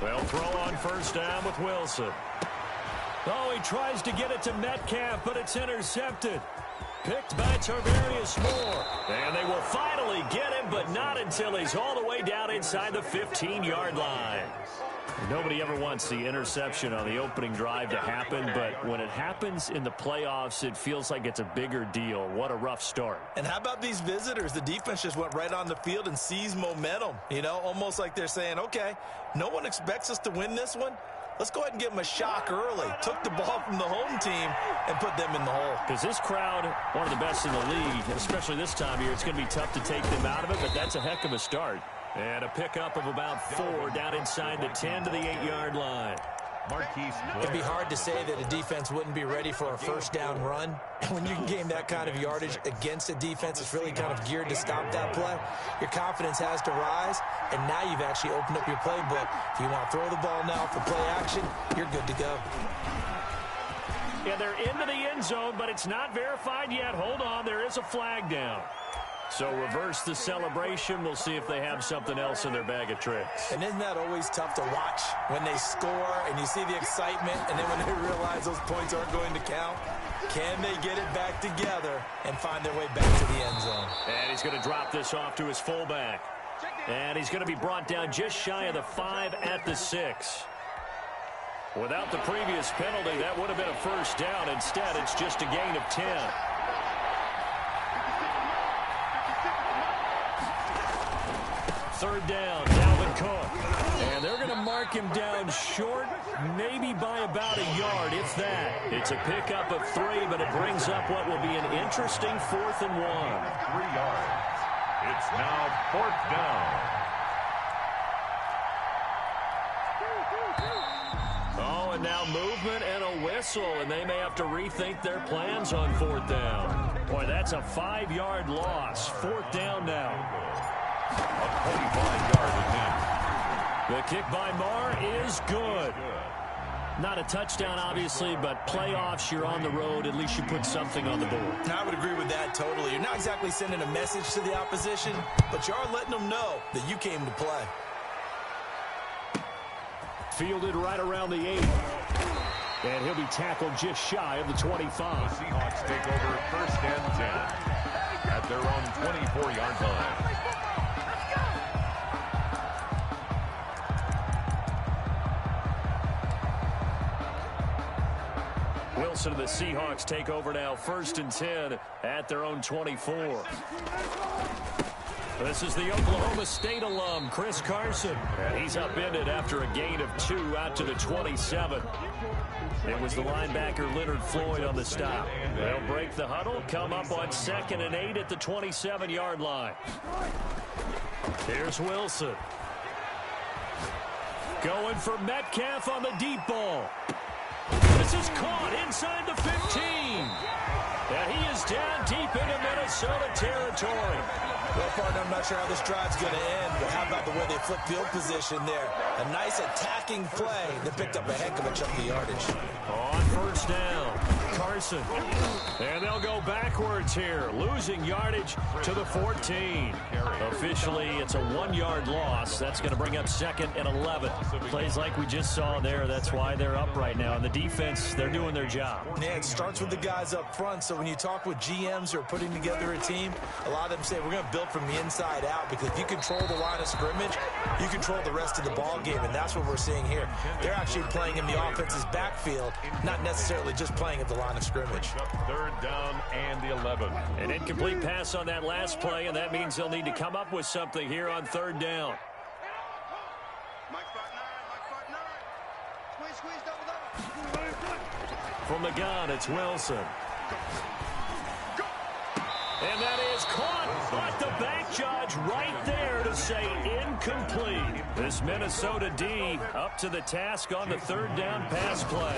They'll throw on first down with Wilson. Oh, he tries to get it to Metcalf, but it's intercepted. Picked by Tarvarius Moore. And they will finally get him, but not until he's all the way down inside the 15-yard line. Nobody ever wants the interception on the opening drive to happen, but when it happens in the playoffs, it feels like it's a bigger deal. What a rough start. And how about these visitors? The defense just went right on the field and seized momentum. You know, almost like they're saying, okay, no one expects us to win this one. Let's go ahead and give them a shock early. Took the ball from the home team and put them in the hole. Because this crowd, one of the best in the league, especially this time of year, it's going to be tough to take them out of it, but that's a heck of a start. And a pickup of about 4 down inside the 10 to the 8-yard line. It'd be hard to say that a defense wouldn't be ready for a first down run. And when you can gain that kind of yardage against a defense, it's really kind of geared to stop that play. Your confidence has to rise, and now you've actually opened up your playbook. If you want to throw the ball now for play action, you're good to go. Yeah, they're into the end zone, but it's not verified yet. Hold on, there is a flag down. So reverse the celebration. We'll see if they have something else in their bag of tricks. And isn't that always tough to watch when they score and you see the excitement, and then when they realize those points aren't going to count? Can they get it back together and find their way back to the end zone? And he's going to drop this off to his fullback. And he's going to be brought down just shy of the 5 at the 6. Without the previous penalty, that would have been a first down. Instead, it's just a gain of 10. Third down, Dalvin Cook. And they're going to mark him down short, maybe by about a yard, if that. It's a pickup of 3, but it brings up what will be an interesting 4th and 1. 3 yards. It's now 4th down. Oh, and now movement and a whistle, and they may have to rethink their plans on 4th down. Boy, that's a 5-yard loss. 4th down now. A 25-yard attempt. The kick by Marr is good. Not a touchdown, obviously, but playoffs, you're on the road. At least you put something on the board. I would agree with that totally. You're not exactly sending a message to the opposition, but you are letting them know that you came to play. Fielded right around the 8. And he'll be tackled just shy of the 25. The Seahawks take over 1st and 10 at their own 24-yard line. Wilson and the Seahawks take over now 1st and 10 at their own 24. This is the Oklahoma State alum, Chris Carson. And he's upended after a gain of 2 out to the 27. It was the linebacker Leonard Floyd on the stop. They'll break the huddle, come up on 2nd and 8 at the 27-yard line. Here's Wilson. Going for Metcalf on the deep ball. This is caught inside the 15. And he is down deep into Minnesota territory. Well, partner, I'm not sure how this drive's going to end, but how about the way they flip field position there? A nice attacking play that picked up a heck of a chunk of yardage. On 1st down, Carson. And they'll go backwards here, losing yardage to the 14. Officially, it's a 1-yard loss. That's going to bring up 2nd and 11. Plays like we just saw there. That's why they're up right now. And the defense, they're doing their job. Yeah, it starts with the guys up front. So when you talk with GMs who are putting together a team, a lot of them say we're going to build from the inside out, because if you control the line of scrimmage, you control the rest of the ball game, and that's what we're seeing here. They're actually playing in the offense's backfield, not necessarily just playing at the line of scrimmage. 3rd down and the 11. An incomplete pass on that last play, and that means they'll need to come up with something here on 3rd down. From the gun, it's Wilson. And that is caught, but the back judge right there to say incomplete. This Minnesota D up to the task on the 3rd down pass play.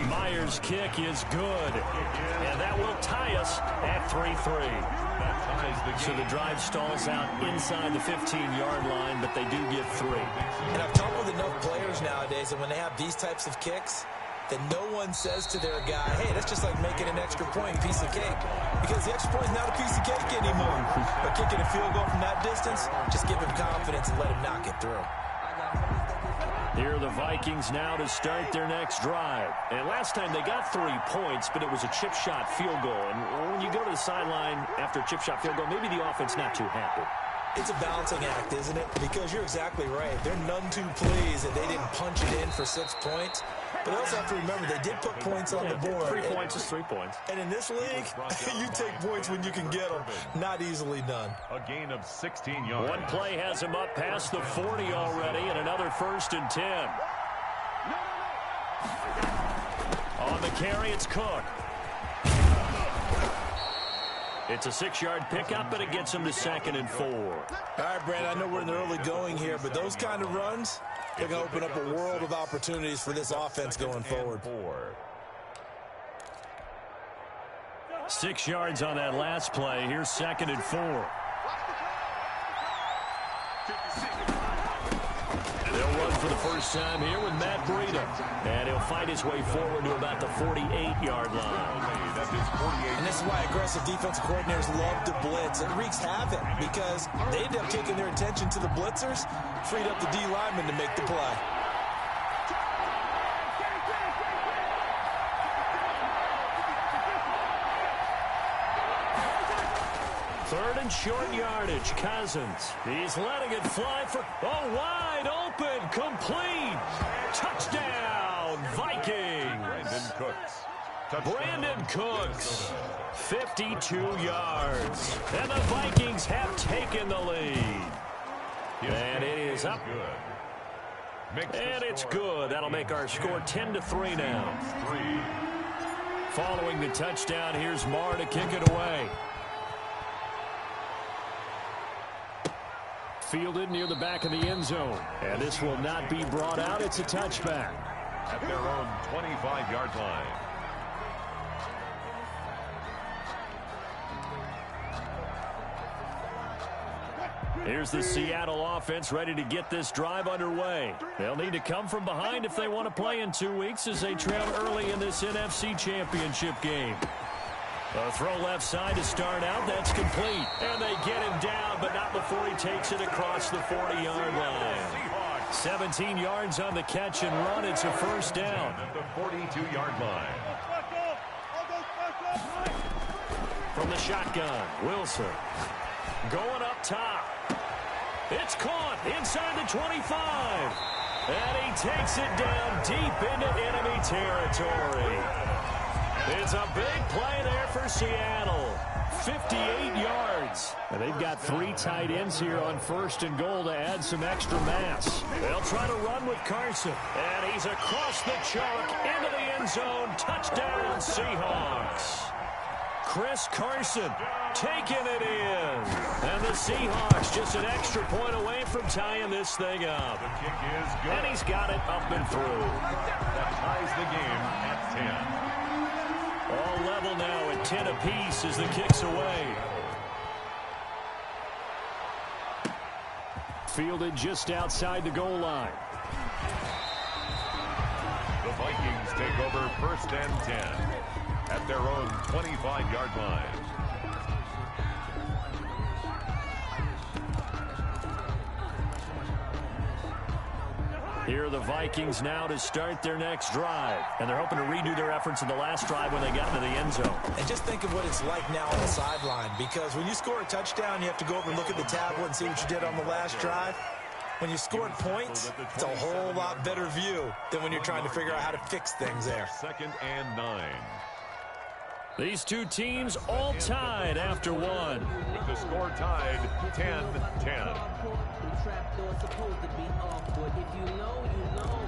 Myers' kick is good, and that will tie us at 3-3. So the drive stalls out inside the 15-yard line, but they do get 3. And I've talked with enough players nowadays, and when they have these types of kicks, that no one says to their guy, hey, that's just like making an extra point piece of cake. Because the extra point is not a piece of cake anymore. But kicking a field goal from that distance, just give him confidence and let him knock it through. Here are the Vikings now to start their next drive. And last time they got 3 points, but it was a chip shot field goal. And when you go to the sideline after a chip shot field goal, maybe the offense not too happy. It's a balancing act, isn't it? Because you're exactly right. They're none too pleased that they didn't punch it in for 6 points. But they also have to remember they did put points on the board. 3 points is 3 points. And in this league, you take points when you can get them. Not easily done. A gain of 16 yards. One play has him up past the 40 already, and another 1st and 10. On the carry, it's Cook. It's a 6-yard pickup, but it gets him to 2nd and 4. All right, Brandon, I know we're in the early going here, but those kind of runs, they're going to open up a world of opportunities for this offense going forward. 6 yards on that last play. Here's 2nd and 4. They'll run for the first time here with Matt Breida. And he'll fight his way forward to about the 48-yard line. And this is why aggressive defensive coordinators love to blitz. It wreaks havoc because they end up taking their attention to the blitzers, freed up the D lineman to make the play. Third and short yardage. Cousins. He's letting it fly for... Oh, wide open. Complete. Touchdown, Vikings. Brandon Cooks. 52 yards. And the Vikings have taken the lead. And it is up. And it's good. That'll make our score 10-3 now. Following the touchdown, here's Marr to kick it away. Fielded near the back of the end zone. And this will not be brought out. It's a touchback. At their own 25-yard line. Here's the Seattle offense ready to get this drive underway. They'll need to come from behind if they want to play in 2 weeks as they trail early in this NFC Championship game. A throw left side to start out. That's complete. And they get him down, but not before he takes it across the 40-yard line. 17 yards on the catch and run. It's a first down. At the 42-yard line. From the shotgun, Wilson. Going up top. It's caught inside the 25. And he takes it down deep into enemy territory. It's a big play there for Seattle. 58 yards. And they've got 3 tight ends here on 1st and goal to add some extra mass. They'll try to run with Carson. And he's across the chalk into the end zone. Touchdown, Seahawks. Chris Carson taking it in. And the Seahawks just an extra point away from tying this thing up. The kick is good. And he's got it up and through. That ties the game at 10. All level now at 10 apiece as the kick's away. Fielded just outside the goal line. The Vikings take over 1st and 10 at their own 25-yard line. Here are the Vikings now to start their next drive. And they're hoping to redo their efforts in the last drive when they got into the end zone. And just think of what it's like now on the sideline, because when you score a touchdown, you have to go over and look at the tablet and see what you did on the last drive. When you scored points, it's a whole lot better view than when you're trying to figure out how to fix things there. 2nd and 9. These two teams all tied after one. With the score tied 10-10. If you know, you know.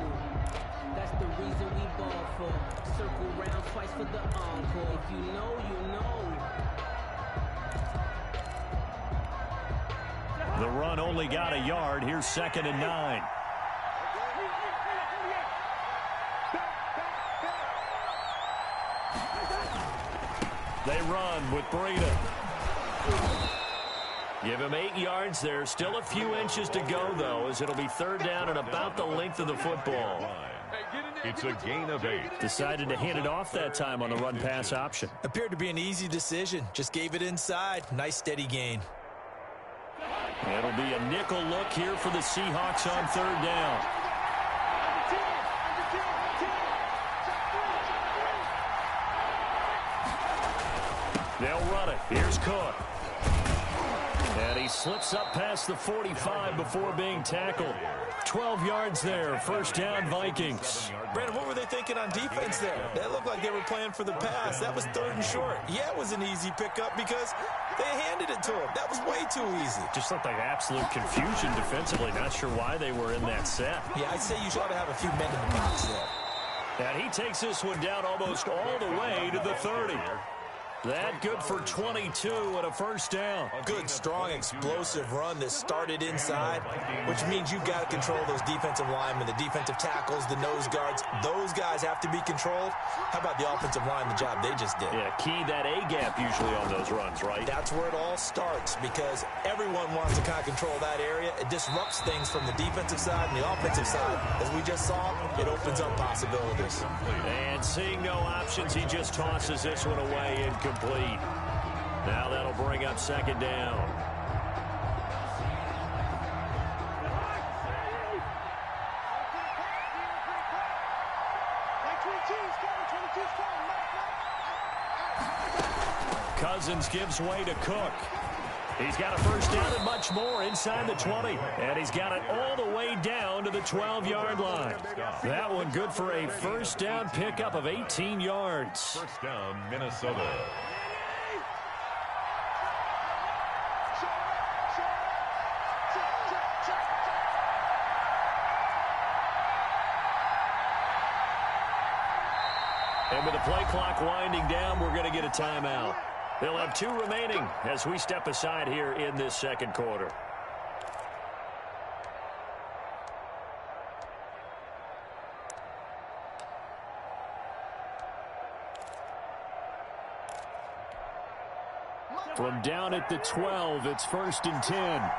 That's the reason we ball for. Circle round twice for the encore. If you know, you know. The run only got a yard. Here's 2nd and 9. They run with Breida. Give him 8 yards there. Still a few inches to go, though, as it'll be 3rd down and about the length of the football. It's a gain of 8. Decided to hand it off that time on the run-pass option. Appeared to be an easy decision. Just gave it inside. Nice steady gain. It'll be a nickel look here for the Seahawks on 3rd down. They'll run it. Here's Cook. And he slips up past the 45 before being tackled. 12 yards there. 1st down, Vikings. Brandon, what were they thinking on defense there? They looked like they were playing for the pass. That was 3rd and short. Yeah, it was an easy pickup because they handed it to him. That was way too easy. Just looked like absolute confusion defensively. Not sure why they were in that set. Yeah, I'd say you ought to have a few men in the box there. And he takes this one down almost all the way to the 30. That good for 22 and a 1st down. Good, strong, explosive run that started inside, which means you've got to control those defensive linemen, the defensive tackles, the nose guards. Those guys have to be controlled. How about the offensive line, the job they just did? Yeah, key that A-gap usually on those runs, right? That's where it all starts because everyone wants to kind of control that area. It disrupts things from the defensive side and the offensive side. As we just saw, it opens up possibilities. And seeing no options, he just tosses this one away incomplete. Now that'll bring up 2nd down. Cousins gives way to Cook. He's got a 1st down and much more inside the 20. And he's got it all the way down to the 12-yard line. That one good for a 1st down pickup of 18 yards. 1st down, Minnesota. And with the play clock winding down, we're going to get a timeout. They'll have 2 remaining as we step aside here in this 2nd quarter. From down at the 12, it's 1st and 10.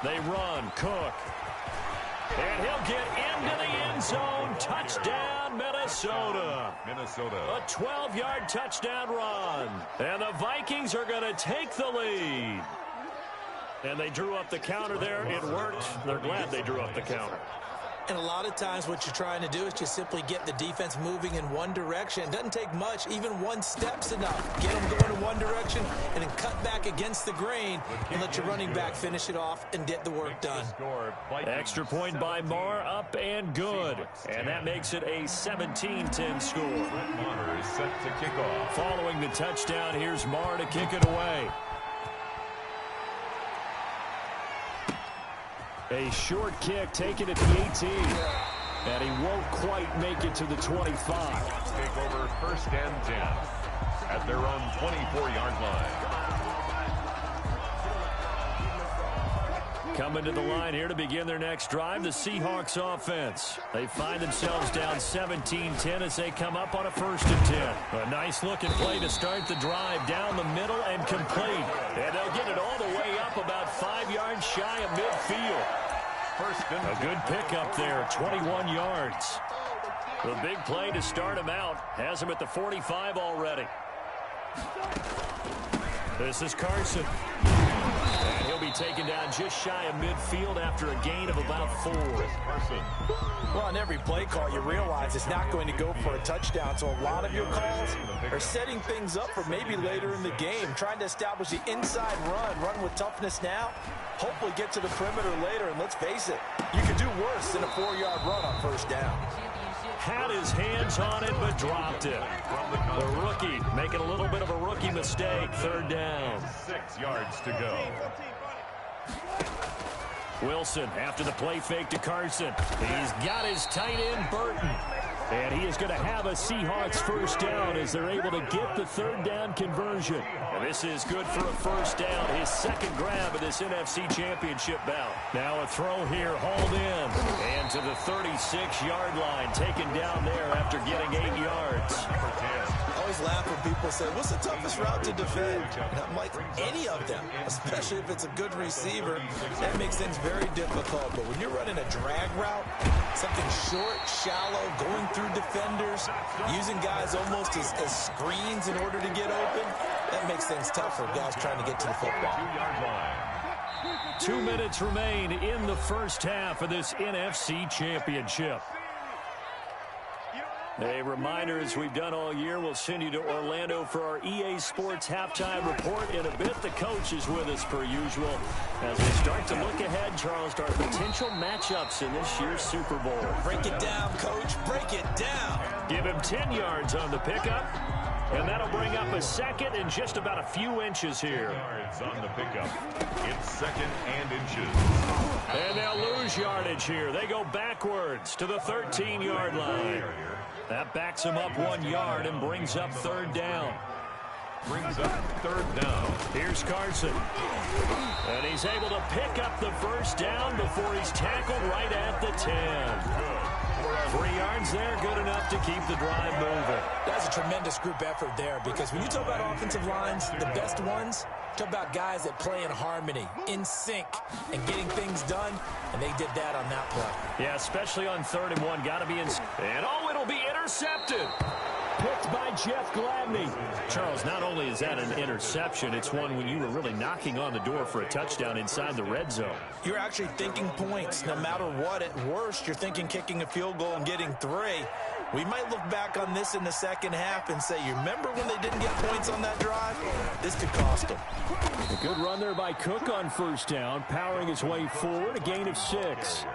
They run. Cook. And he'll get into the end zone. Touchdown, Minnesota. A 12-yard touchdown run. And the Vikings are going to take the lead. And they drew up the counter there. It worked. They're glad they drew up the counter. And a lot of times what you're trying to do is just simply get the defense moving in one direction. It doesn't take much. Even one step's enough. Get them going in one direction and then cut back against the grain and let your running back finish it off and get the work done. Extra point by Marr, up and good. And that makes it a 17-10 score. Marr is set to kick off. Following the touchdown, here's Marr to kick it away. A short kick taken at the 18. And he won't quite make it to the 25. Take over 1st and 10 at their own 24-yard line. Coming to the line here to begin their next drive, the Seahawks offense. They find themselves down 17-10 as they come up on a 1st and 10. A nice looking play to start the drive down the middle and complete. And they'll get it all the way up about 5 yards shy of midfield. A good pickup there, 21 yards. The big play to start him out has him at the 45 already. This is Carson. And he'll be taken down just shy of midfield after a gain of about 4. Well, on every play call, you realize it's not going to go for a touchdown. So a lot of your calls are setting things up for maybe later in the game, trying to establish the inside run with toughness now, hopefully get to the perimeter later. And let's face it, you could do worse than a 4-yard run on 1st down. Had his hands on it, but dropped it. The rookie making a little bit of a rookie mistake. 3rd down. 6 yards to go. Wilson after the play fake to Carson. He's got his tight end, Burton. And he is going to have a Seahawks 1st down as they're able to get the 3rd down conversion. And this is good for a 1st down, his 2nd grab of this NFC Championship bout. Now a throw here, hauled in. And to the 36-yard line, taken down there after getting 8 yards. always laugh when people say, what's the toughest route to defend? And I'm like, any of them, especially if it's a good receiver. That makes things very difficult. But when you're running a drag route, something short, shallow, going through defenders, using guys almost as screens in order to get open, that makes things tough for guys trying to get to the football. 2-yard line. 2 minutes remain in the first half of this NFC Championship. A reminder, as we've done all year, we'll send you to Orlando for our EA Sports halftime report in a bit. The coach is with us per usual as we start to look ahead, Charles, to our potential matchups in this year's Super Bowl. Break it down, Coach. Break it down. Give him 10 yards on the pickup, and that'll bring up a second and just about a few inches here. Yards on the pickup. It's second and inches. And they'll lose yardage here. They go backwards to the 13-yard line. That backs him up 1 yard and brings up third down. Brings up third down. Here's Carson. And he's able to pick up the first down before he's tackled right at the 10. 3 yards there, good enough to keep the drive moving. That's a tremendous group effort there, because when you talk about offensive lines, the best ones, talk about guys that play in harmony, in sync, and getting things done, and they did that on that play. Yeah, especially on 3rd and 1. Got to be in. And it'll be intercepted. Picked by Jeff Gladney. Charles, not only is that an interception, it's one when you were really knocking on the door for a touchdown inside the red zone. You're actually thinking points. No matter what, at worst, you're thinking kicking a field goal and getting 3. We might look back on this in the second half and say, you remember when they didn't get points on that drive? This could cost them. A good run there by Cook on first down, powering his way forward, a gain of 6.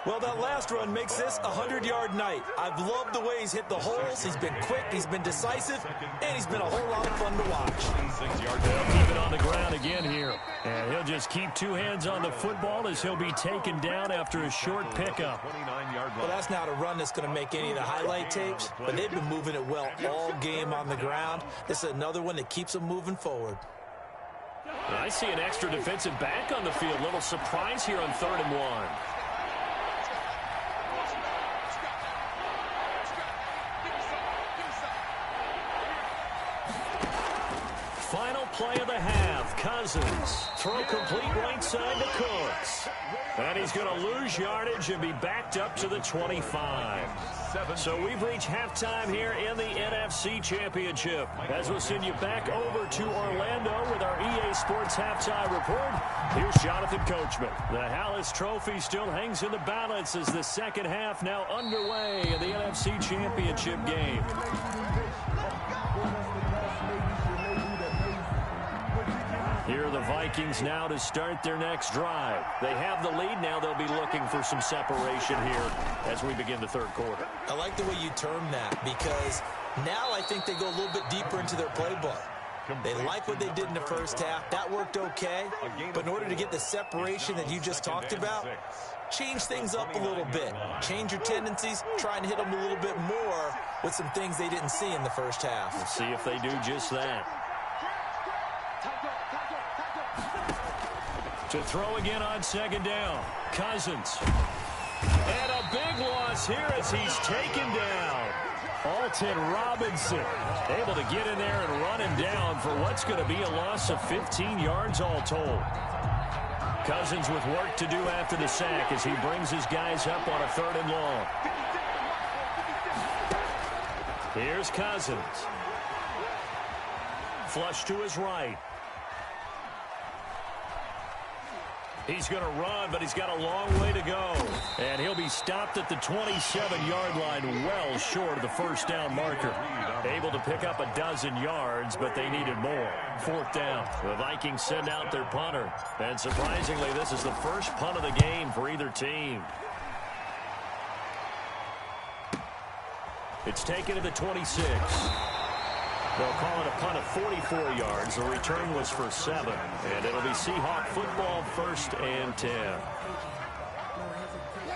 Well, that last run makes this a 100-yard night. I've loved the way he's hit the holes. He's been quick, he's been decisive, and he's been a whole lot of fun to watch. 6 yards. They'll keep it on the ground again here. And he'll just keep 2 hands on the football as he'll be taken down after a short pickup. 29-yard line. Well, that's not a run that's going to make any of the highlight tapes, but they've been moving it well all game on the ground. This is another one that keeps them moving forward. I see an extra defensive back on the field. Little surprise here on 3rd and 1. Final play of the half. Cousins. Throw complete right side to Cooks. And he's going to lose yardage and be backed up to the 25. So we've reached halftime here in the NFC Championship. As we'll send you back over to Orlando with our EA Sports halftime report, here's Jonathan Coachman. The Hallis Trophy still hangs in the balance as the second half now underway in the NFC Championship game. Here are the Vikings now to start their next drive. They have the lead. Now they'll be looking for some separation here as we begin the 3rd quarter. I like the way you term that, because now I think they go a little bit deeper into their playbook. They like what they did in the first half. That worked okay. But in order to get the separation that you just talked about, change things up a little bit. Change your tendencies. Try and hit them a little bit more with some things they didn't see in the first half. We'll see if they do just that. To throw again on 2nd down. Cousins. And a big loss here as he's taken down. Alton Robinson able to get in there and run him down for what's going to be a loss of 15 yards all told. Cousins with work to do after the sack as he brings his guys up on a 3rd and long. Here's Cousins. Flush to his right. He's going to run, but he's got a long way to go. And he'll be stopped at the 27-yard line, well short of the first down marker. Able to pick up a dozen yards, but they needed more. 4th down. The Vikings send out their punter. And surprisingly, this is the first punt of the game for either team. It's taken to the 26. They'll call it a punt of 44 yards. The return was for 7. And it'll be Seahawk football, 1st and 10.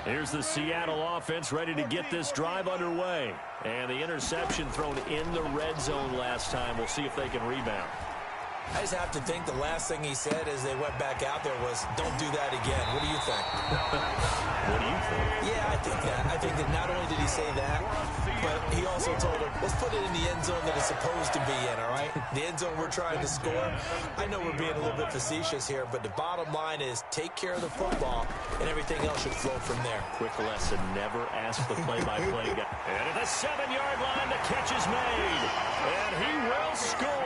Here's the Seattle offense ready to get this drive underway. And the interception thrown in the red zone last time. We'll see if they can rebound. I just have to think the last thing he said as they went back out there was, don't do that again. What do you think? What do you think? Yeah, I think that. I think that not only did he say that, but he also told him, let's put it in the end zone that it's supposed to be in, all right? The end zone we're trying to score. I know we're being a little bit facetious here, but the bottom line is take care of the football, and everything else should flow from there. Quick lesson, never ask the play-by-play guy. And at the 7-yard line, the catch is made. And he will score.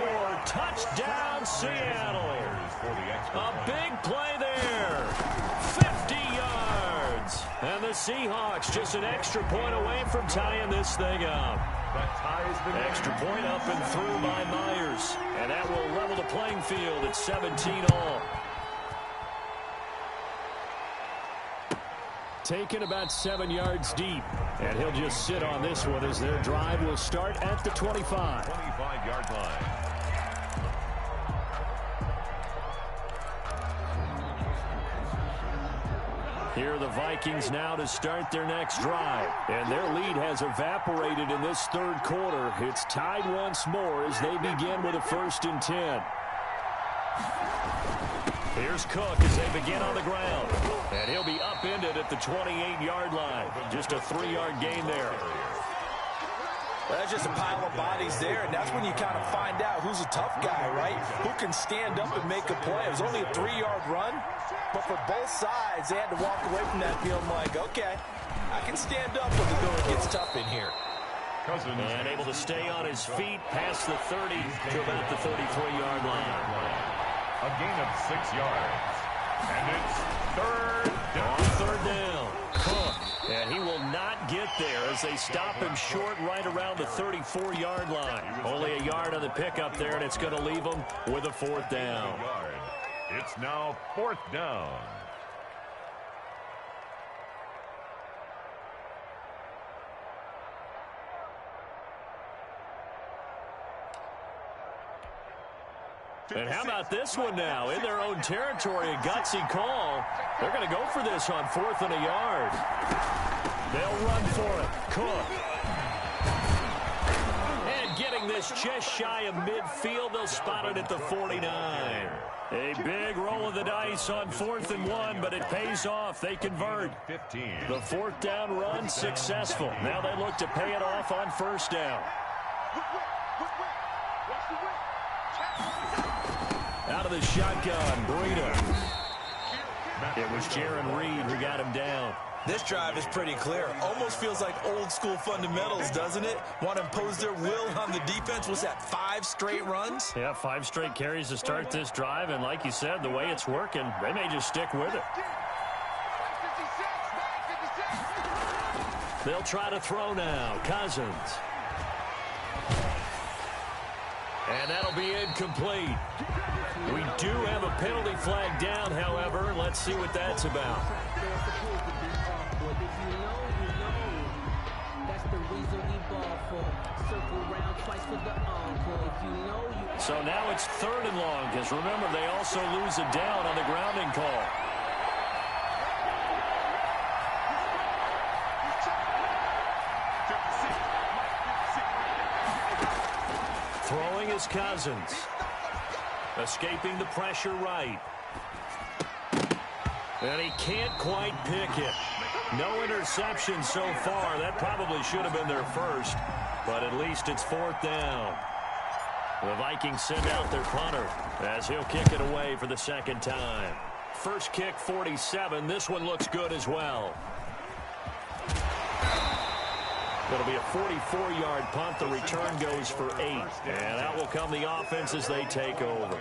Touchdown, Seattle. A big play there. 50 yards. And the Seahawks just an extra point away from tying this thing up. Extra point up and through by Myers. And that will level the playing field at 17-all. Taken about 7 yards deep. And he'll just sit on this one as their drive will start at the 25. 25-yard line. Here are the Vikings now to start their next drive. And their lead has evaporated in this third quarter. It's tied once more as they begin with a 1st and 10. Here's Cook as they begin on the ground. And he'll be upended at the 28-yard line. Just a 3-yard gain there. Well, that's just a pile of bodies there, and that's when you kind of find out who's a tough guy, right? Who can stand up and make a play. It was only a 3-yard run, but for both sides, they had to walk away from that feeling like, okay, I can stand up when the going gets tough in here. And able to stay on his feet past the 30 to about the 33-yard line. A gain of 6 yards. And it's third down. On third down, Cook. And he will not get there as they stop him short right around the 34-yard line. Only a yard on the pickup there, and it's going to leave him with a 4th down. It's now 4th down. And how about this one now? In their own territory, a gutsy call. They're going to go for this on 4th and a yard. They'll run for it. Cook. And getting this just shy of midfield, they'll spot it at the 49. A big roll of the dice on 4th and 1, but it pays off. They convert. 15. The 4th down run successful. Now they look to pay it off on 1st down. Out of the shotgun, Breida. It was Jaron Reed who got him down. This drive is pretty clear. Almost feels like old school fundamentals, doesn't it? Want to impose their will on the defense. Was that 5 straight runs? Yeah, 5 straight carries to start this drive. And like you said, the way it's working, they may just stick with it. They'll try to throw now. Cousins. And that'll be incomplete. We do have a penalty flag down, however. Let's see what that's about. So now it's 3rd and long, because remember, they also lose a down on the grounding call. Throwing is Cousins. Escaping the pressure right. And he can't quite pick it. No interception so far. That probably should have been their first. But at least it's 4th down. The Vikings send out their punter as he'll kick it away for the 2nd time. First kick, 47. This one looks good as well. It'll be a 44-yard punt. The return goes for 8. And that will come the offense as they take over.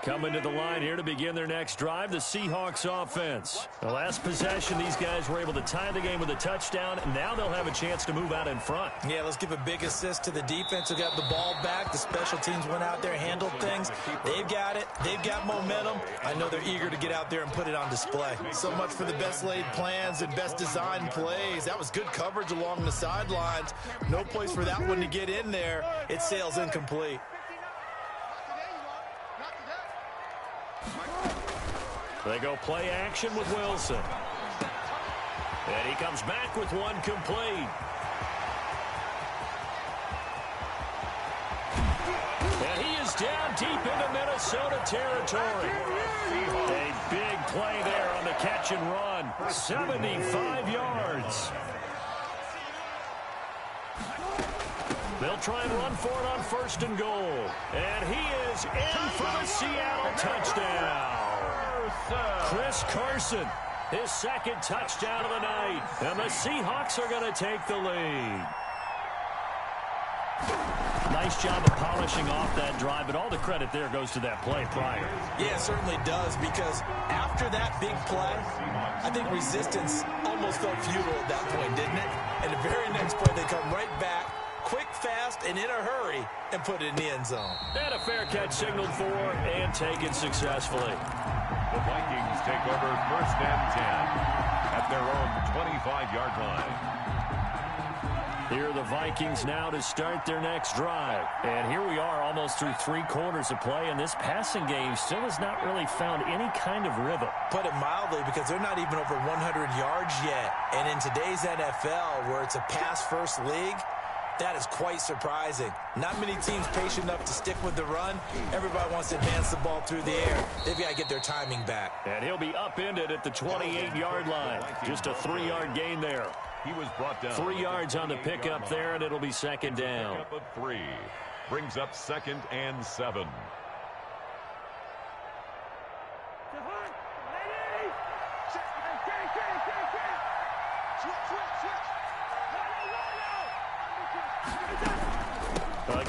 Coming to the line here to begin their next drive, the Seahawks offense. The last possession, these guys were able to tie the game with a touchdown. Now they'll have a chance to move out in front. Yeah, let's give a big assist to the defense who got the ball back. The special teams went out there, handled things. They've got it. They've got momentum. I know they're eager to get out there and put it on display. So much for the best laid plans and best designed plays. That was good coverage along the sidelines. No place for that one to get in there. It sails incomplete. They go play action with Wilson. And he comes back with one complete. down deep into Minnesota territory. A big play there on the catch and run. 75 yards. They'll try and run for it on 1st and goal. And he is in for the Seattle touchdown. Chris Carson, his 2nd touchdown of the night. And the Seahawks are going to take the lead. Nice job of polishing off that drive, but all the credit there goes to that play prior. Yeah, it certainly does, because after that big play, I think resistance almost felt futile at that point, didn't it? And the very next play, they come right back, quick, fast, and in a hurry, and put it in the end zone. And a fair catch signaled for and taken successfully. The Vikings take over 1st and 10 at their own 25-yard line. Here are the Vikings now to start their next drive. And here we are almost through 3 quarters of play, and this passing game still has not really found any kind of rhythm. Put it mildly, because they're not even over 100 yards yet. And in today's NFL, where it's a pass-first league, that is quite surprising. Not many teams patient enough to stick with the run. Everybody wants to advance the ball through the air. They've got to get their timing back. And he'll be upended at the 28-yard line. Just a 3-yard gain there. He was brought down. 3 yards on the pickup there, and it'll be 2nd down. Pickup of 3. Brings up 2nd and 7.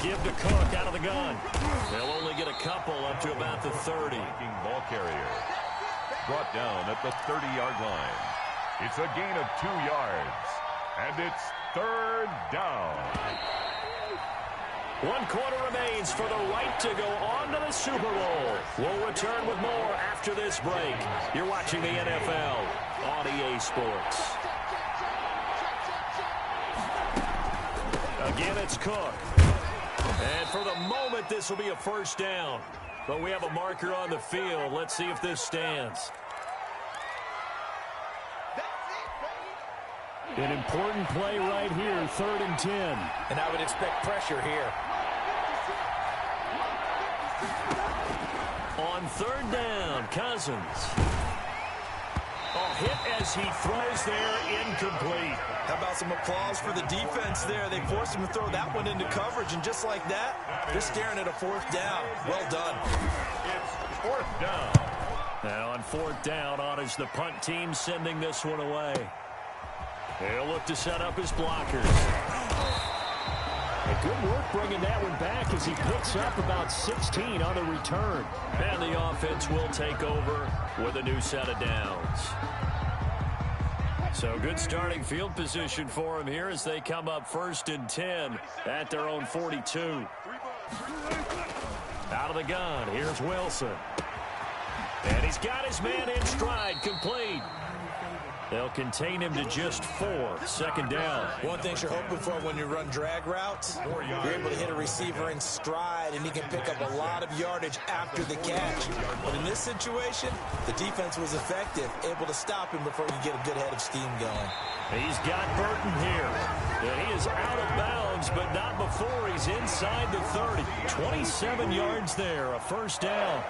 Give to Cook out of the gun. They'll only get a couple up to about the 30. Ball carrier. Brought down at the 30-yard line. It's a gain of 2 yards. And it's 3rd down. 1 quarter remains for the right to go on to the Super Bowl. We'll return with more after this break. You're watching the NFL on EA Sports. Again, it's Cook. And for the moment, this will be a 1st down. But we have a marker on the field. Let's see if this stands. An important play right here, 3rd and 10. And I would expect pressure here. On 3rd down, Cousins. Hit as he throws there, incomplete. How about some applause for the defense there? They forced him to throw that one into coverage, and just like that, they're staring at a 4th down. Well done. It's 4th down. And on 4th down, on is the punt team sending this one away. He'll look to set up his blockers. And good work bringing that one back as he picks up about 16 on the return. And the offense will take over with a new set of downs. So good starting field position for him here as they come up 1st and 10 at their own 42. Out of the gun, here's Wilson. And he's got his man in stride, complete. They'll contain him to just 4. 2nd down. One thing you're hoping for when you run drag routes, you're able to hit a receiver in stride, and he can pick up a lot of yardage after the catch. But in this situation, the defense was effective, able to stop him before you get a good head of steam going. He's got Burton here. And he is out of bounds, but not before he's inside the 30. 27 yards there, a 1st down.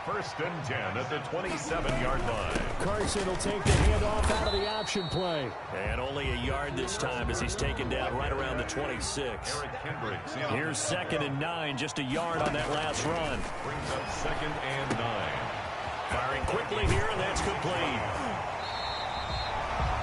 1st and 10 at the 27-yard line. Carson will take the handoff out of the option play. And only a yard this time as he's taken down right around the 26. Here's 2nd and 9, just a yard on that last run. Brings up 2nd and 9. Firing quickly here, and that's complete.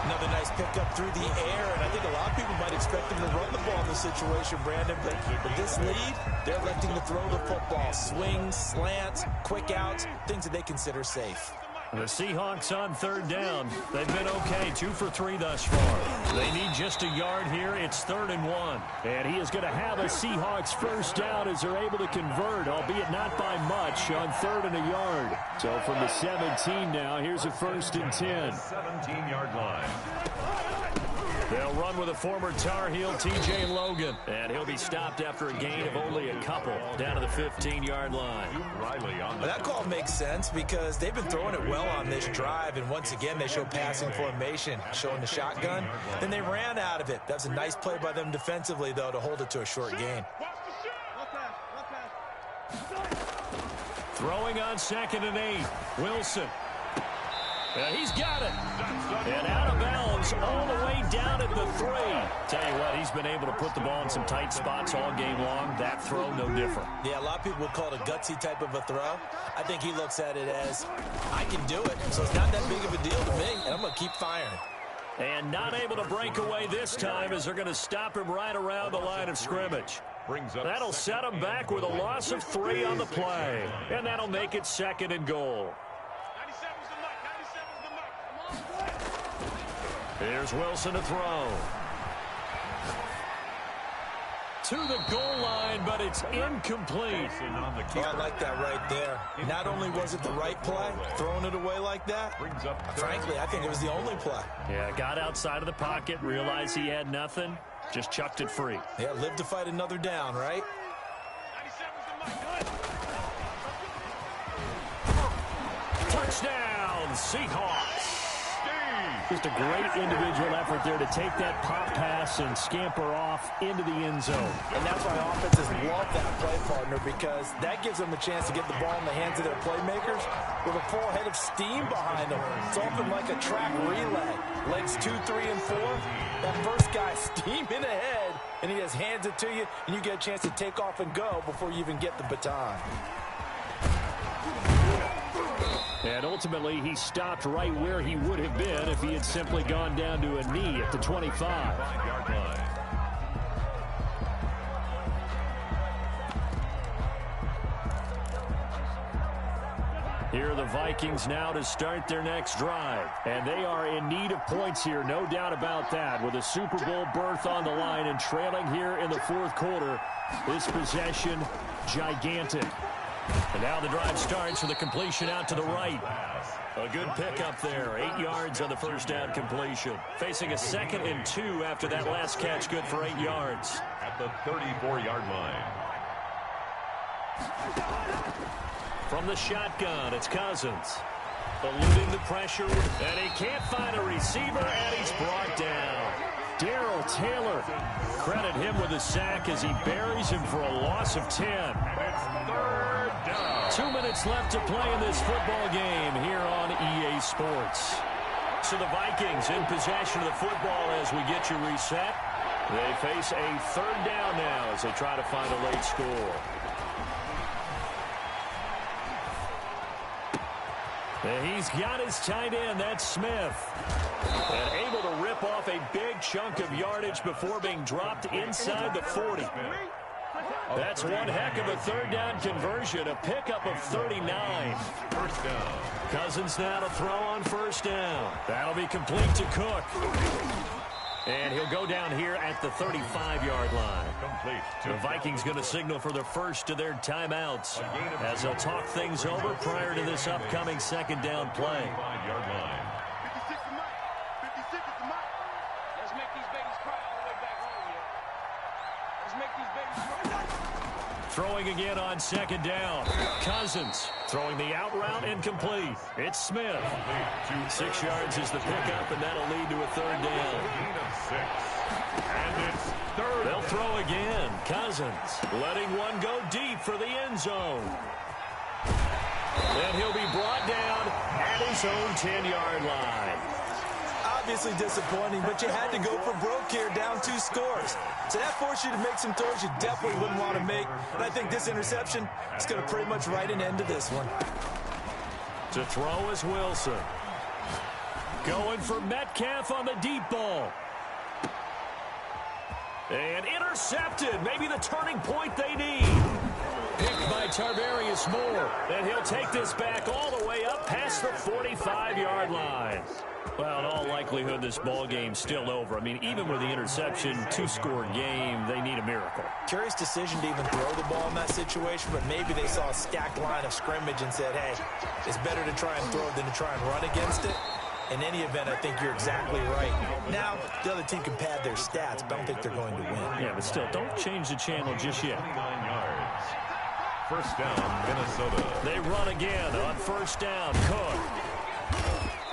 Another nice pickup through the air, and I think a lot of people might expect him to run the ball in this situation, Brandon, but with this lead, they're electing to throw the football. Swings, slants, quick outs, things that they consider safe. The Seahawks on 3rd down. They've been okay, 2 for 3 thus far. They need just a yard here. It's 3rd and 1. And he is going to have a Seahawks 1st down as they're able to convert, albeit not by much, on 3rd and a yard. So from the 17 now, here's a 1st and 10. 17-yard line. They'll run with a former Tar Heel, T.J. Logan. And he'll be stopped after a gain of only a couple down to the 15-yard line. Well, that call makes sense because they've been throwing it well on this drive. And once again, they show passing formation, showing the shotgun. Then they ran out of it. That was a nice play by them defensively, though, to hold it to a short gain. Throwing on 2nd and 8. Wilson. He's got it. And out of bounds all the way down at the 3. Tell you what, he's been able to put the ball in some tight spots all game long. That throw, no different. Yeah, a lot of people would call it a gutsy type of a throw. I think he looks at it as, I can do it, so it's not that big of a deal to me, and I'm going to keep firing. And not able to break away this time as they're going to stop him right around the line of scrimmage. That'll set him back with a loss of 3 on the play. And that'll make it 2nd and goal. Here's Wilson to throw. To the goal line, but it's incomplete. Oh, I like that right there. Not only was it the right play, throwing it away like that, frankly, I think it was the only play. Yeah, got outside of the pocket, realized he had nothing, just chucked it free. Yeah, live to fight another down, right? Touchdown, Seahawks. Just a great individual effort there to take that pop pass and scamper off into the end zone. And that's why offenses love that play partner, because that gives them a chance to get the ball in the hands of their playmakers with a full head of steam behind them. It's often like a track relay. Legs 2, 3, and 4. That first guy steaming ahead, and he just hands it to you, and you get a chance to take off and go before you even get the baton. And ultimately, he stopped right where he would have been if he had simply gone down to a knee at the 25. Here are the Vikings now to start their next drive. And they are in need of points here, no doubt about that. With a Super Bowl berth on the line and trailing here in the 4th quarter, this possession gigantic. And now the drive starts with a completion out to the right. A good pickup there. 8 yards on the first down completion. Facing a 2nd and 2 after that last catch, good for 8 yards. At the 34-yard line. From the shotgun, it's Cousins. Eluding the pressure, and he can't find a receiver, and he's brought down. Darrell Taylor, credit him with a sack as he buries him for a loss of 10. And it's 3rd down. 2 minutes left to play in this football game here on EA Sports. So the Vikings in possession of the football as we get you reset. They face a 3rd down now as they try to find a late score. And he's got his tight end, that's Smith. And able to rip off a big chunk of yardage before being dropped inside the 40. That's one heck of a 3rd down conversion, a pickup of 39. First down. Cousins now to throw on 1st down. That'll be complete to Cook. And he'll go down here at the 35-yard line. The Vikings going to signal for the first of their timeouts as they'll talk things over prior to this upcoming 2nd down play. 5-yard line. Throwing again on 2nd down. Cousins throwing the out route incomplete. It's Smith. 6 yards is the pickup, and that'll lead to a 3rd down. Gain of 6. And it's 3rd. They'll throw again. Cousins letting one go deep for the end zone. And he'll be brought down at his own 10-yard line. Obviously disappointing, but you had to go for broke here, down 2 scores. So that forced you to make some throws you definitely wouldn't want to make. And I think this interception is going to pretty much write an end to this one. To throw is Wilson. Going for Metcalf on the deep ball. And intercepted. Maybe the turning point they need. Picked by Tarvarius Moore. And he'll take this back all the way up past the 45-yard line. Well, in all likelihood, this ball game's still over. I mean, even with the interception, 2-score game, they need a miracle. Curious decision to even throw the ball in that situation, but maybe they saw a stacked line of scrimmage and said, hey, it's better to try and throw it than to try and run against it. In any event, I think you're exactly right. Now, the other team can pad their stats, but I don't think they're going to win. Yeah, but still, don't change the channel just yet. 29 yards. First down, Minnesota. They run again on 1st down. Cook.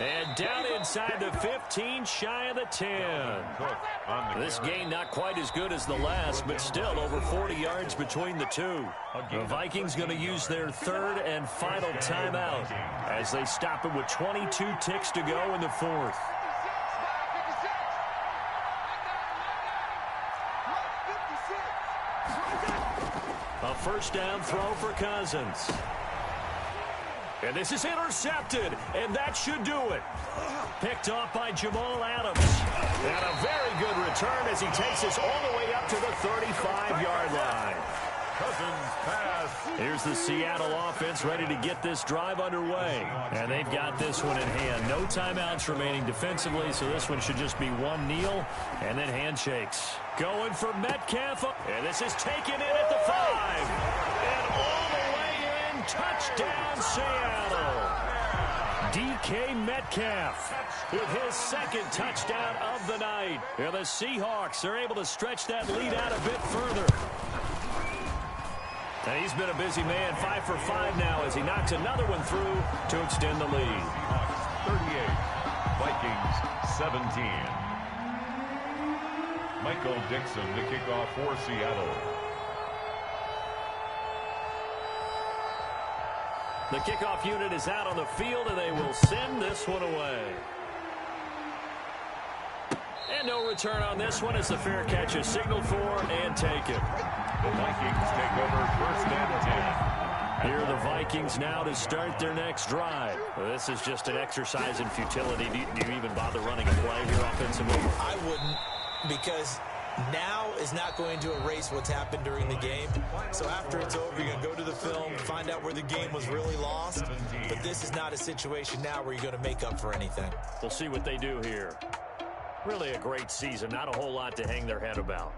And down inside the 15, shy of the 10. This game not quite as good as the last, but still over 40 yards between the two. The Vikings going to use their third and final timeout as they stop it with 22 ticks to go in the fourth. A first down throw for Cousins. And this is intercepted, and that should do it. Picked off by Jamal Adams. And a very good return as he takes us all the way up to the 35-yard line. Cousins pass. Here's the Seattle offense ready to get this drive underway. And they've got this one in hand. No timeouts remaining defensively, so this one should just be one kneel and then handshakes. Going for Metcalf. And this is taken in at the 5. And all the way in. Touchdown, Seattle. DK Metcalf with his second touchdown of the night. And the Seahawks are able to stretch that lead out a bit further. And he's been a busy man, 5 for 5 now as he knocks another one through to extend the lead. 38, Vikings 17. Michael Dixon to kick off for Seattle. The kickoff unit is out on the field, and they will send this one away. And no return on this one as the fair catch is signaled for and taken. The Vikings take over first and 10. Here are the Vikings now to start their next drive. Well, this is just an exercise in futility. Do you even bother running a play here offensively? I wouldn't, because now is not going to erase what's happened during the game. So after it's over, you're going to go to the film, find out where the game was really lost. But this is not a situation now where you're going to make up for anything. We'll see what they do here. Really a great season. Not a whole lot to hang their head about.